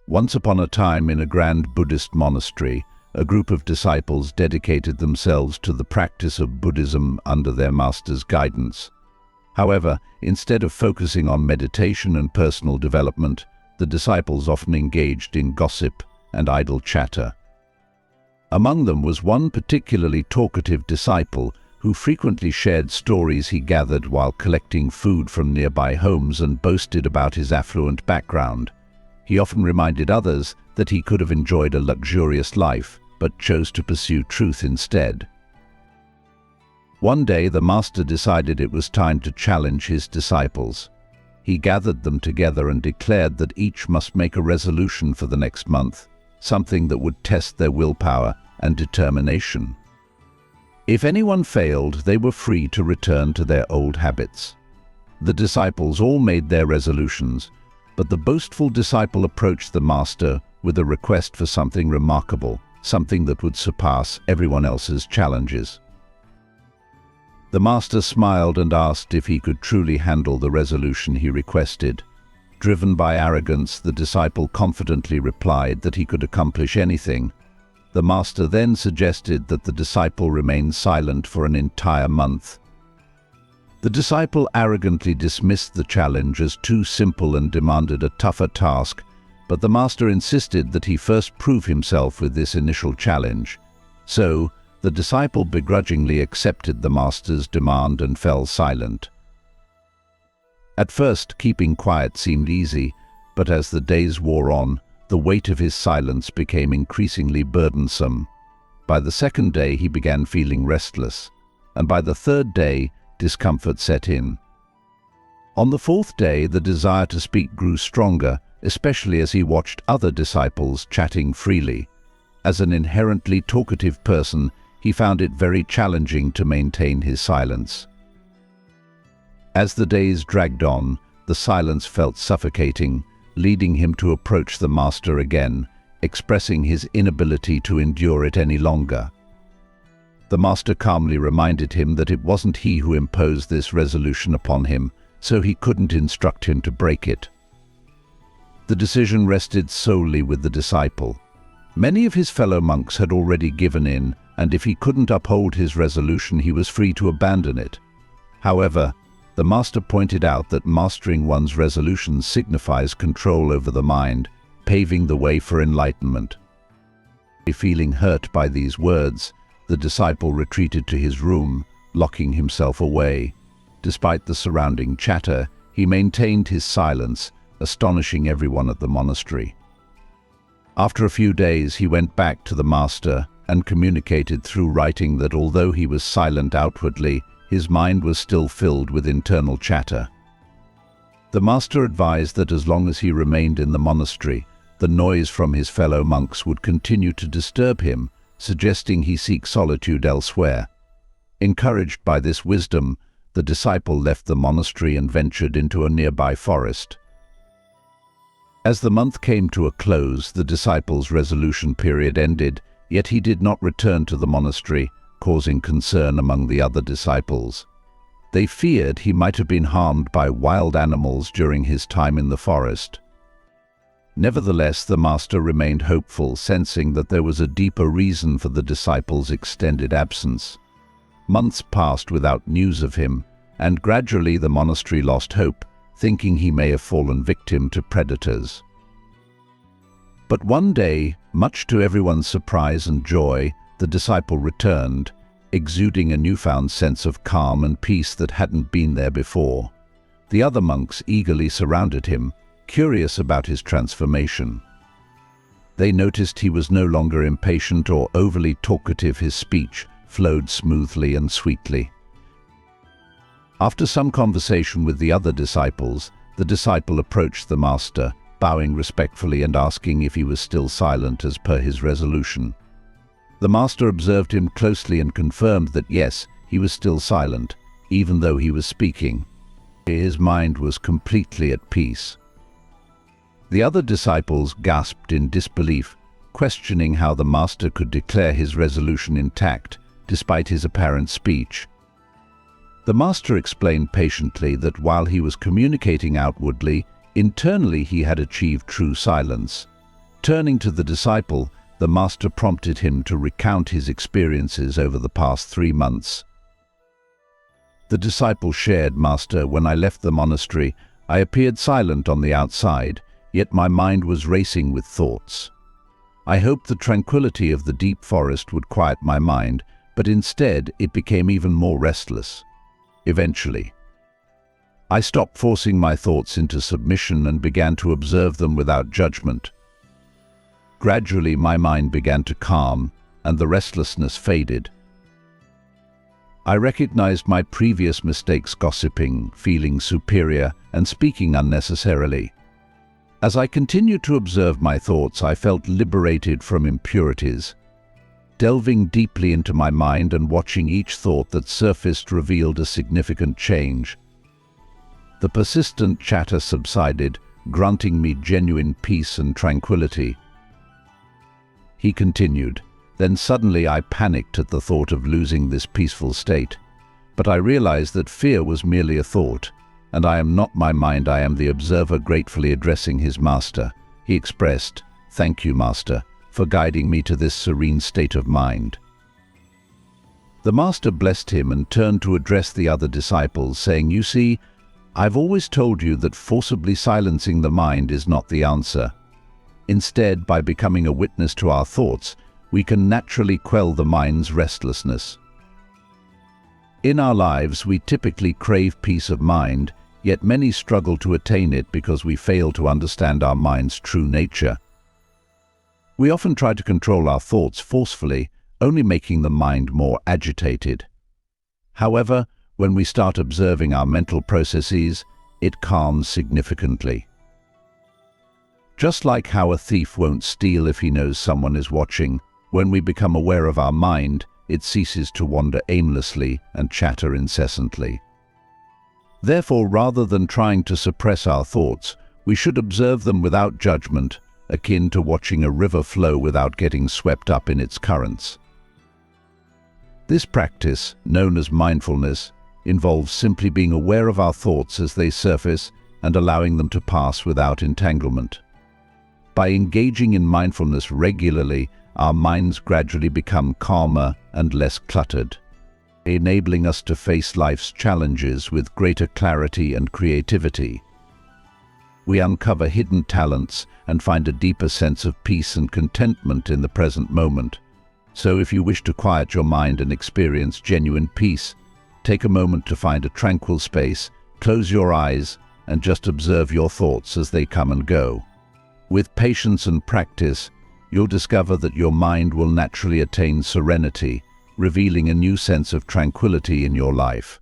Once upon a time, in a grand Buddhist monastery, a group of disciples dedicated themselves to the practice of Buddhism under their master's guidance. However, instead of focusing on meditation and personal development, the disciples often engaged in gossip and idle chatter. Among them was one particularly talkative disciple who frequently shared stories he gathered while collecting food from nearby homes and boasted about his affluent background. He often reminded others that he could have enjoyed a luxurious life, but chose to pursue truth instead. One day, the master decided it was time to challenge his disciples. He gathered them together and declared that each must make a resolution for the next month, something that would test their willpower and determination. If anyone failed, they were free to return to their old habits. The disciples all made their resolutions, but the boastful disciple approached the master with a request for something remarkable, something that would surpass everyone else's challenges. The master smiled and asked if he could truly handle the resolution he requested. Driven by arrogance, the disciple confidently replied that he could accomplish anything. The master then suggested that the disciple remain silent for an entire month. The disciple arrogantly dismissed the challenge as too simple and demanded a tougher task, but the master insisted that he first prove himself with this initial challenge. So, the disciple begrudgingly accepted the master's demand and fell silent. At first, keeping quiet seemed easy, but as the days wore on, the weight of his silence became increasingly burdensome. By the second day, he began feeling restless, and by the third day, discomfort set in. On the fourth day, the desire to speak grew stronger, especially as he watched other disciples chatting freely. As an inherently talkative person, he found it very challenging to maintain his silence. As the days dragged on, the silence felt suffocating, leading him to approach the master again, expressing his inability to endure it any longer. The master calmly reminded him that it wasn't he who imposed this resolution upon him, so he couldn't instruct him to break it. The decision rested solely with the disciple. Many of his fellow monks had already given in, and if he couldn't uphold his resolution, he was free to abandon it. However, the master pointed out that mastering one's resolutions signifies control over the mind, paving the way for enlightenment. Feeling hurt by these words, the disciple retreated to his room, locking himself away. Despite the surrounding chatter, he maintained his silence, astonishing everyone at the monastery. After a few days, he went back to the master and communicated through writing that although he was silent outwardly, his mind was still filled with internal chatter. The master advised that as long as he remained in the monastery, the noise from his fellow monks would continue to disturb him, suggesting he seek solitude elsewhere. Encouraged by this wisdom, the disciple left the monastery and ventured into a nearby forest. As the month came to a close, the disciple's resolution period ended, yet he did not return to the monastery, causing concern among the other disciples. They feared he might have been harmed by wild animals during his time in the forest. Nevertheless, the master remained hopeful, sensing that there was a deeper reason for the disciple's extended absence. Months passed without news of him, and gradually the monastery lost hope, thinking he may have fallen victim to predators. But one day, much to everyone's surprise and joy, the disciple returned, exuding a newfound sense of calm and peace that hadn't been there before. The other monks eagerly surrounded him, curious about his transformation. They noticed he was no longer impatient or overly talkative. His speech flowed smoothly and sweetly. After some conversation with the other disciples, the disciple approached the master, bowing respectfully and asking if he was still silent as per his resolution. The master observed him closely and confirmed that yes, he was still silent, even though he was speaking. His mind was completely at peace. The other disciples gasped in disbelief, questioning how the master could declare his resolution intact, despite his apparent speech. The master explained patiently that while he was communicating outwardly, internally he had achieved true silence. Turning to the disciple, the master prompted him to recount his experiences over the past 3 months. The disciple shared, "Master, when I left the monastery, I appeared silent on the outside, yet my mind was racing with thoughts. I hoped the tranquility of the deep forest would quiet my mind, but instead it became even more restless. Eventually, I stopped forcing my thoughts into submission and began to observe them without judgment. Gradually, my mind began to calm, and the restlessness faded. I recognized my previous mistakes: gossiping, feeling superior, and speaking unnecessarily. As I continued to observe my thoughts, I felt liberated from impurities. Delving deeply into my mind and watching each thought that surfaced revealed a significant change. The persistent chatter subsided, granting me genuine peace and tranquility." He continued, "Then suddenly I panicked at the thought of losing this peaceful state. But I realized that fear was merely a thought, and I am not my mind, I am the observer." Gratefully addressing his master, he expressed, "Thank you, Master, for guiding me to this serene state of mind." The master blessed him and turned to address the other disciples, saying, "You see, I've always told you that forcibly silencing the mind is not the answer. Instead, by becoming a witness to our thoughts, we can naturally quell the mind's restlessness. In our lives, we typically crave peace of mind, yet many struggle to attain it because we fail to understand our mind's true nature. We often try to control our thoughts forcefully, only making the mind more agitated. However, when we start observing our mental processes, it calms significantly. Just like how a thief won't steal if he knows someone is watching, when we become aware of our mind, it ceases to wander aimlessly and chatter incessantly. Therefore, rather than trying to suppress our thoughts, we should observe them without judgment, akin to watching a river flow without getting swept up in its currents. This practice, known as mindfulness, involves simply being aware of our thoughts as they surface and allowing them to pass without entanglement. By engaging in mindfulness regularly, our minds gradually become calmer and less cluttered, enabling us to face life's challenges with greater clarity and creativity. We uncover hidden talents and find a deeper sense of peace and contentment in the present moment. So if you wish to quiet your mind and experience genuine peace, take a moment to find a tranquil space, close your eyes, and just observe your thoughts as they come and go. With patience and practice, you'll discover that your mind will naturally attain serenity, revealing a new sense of tranquility in your life.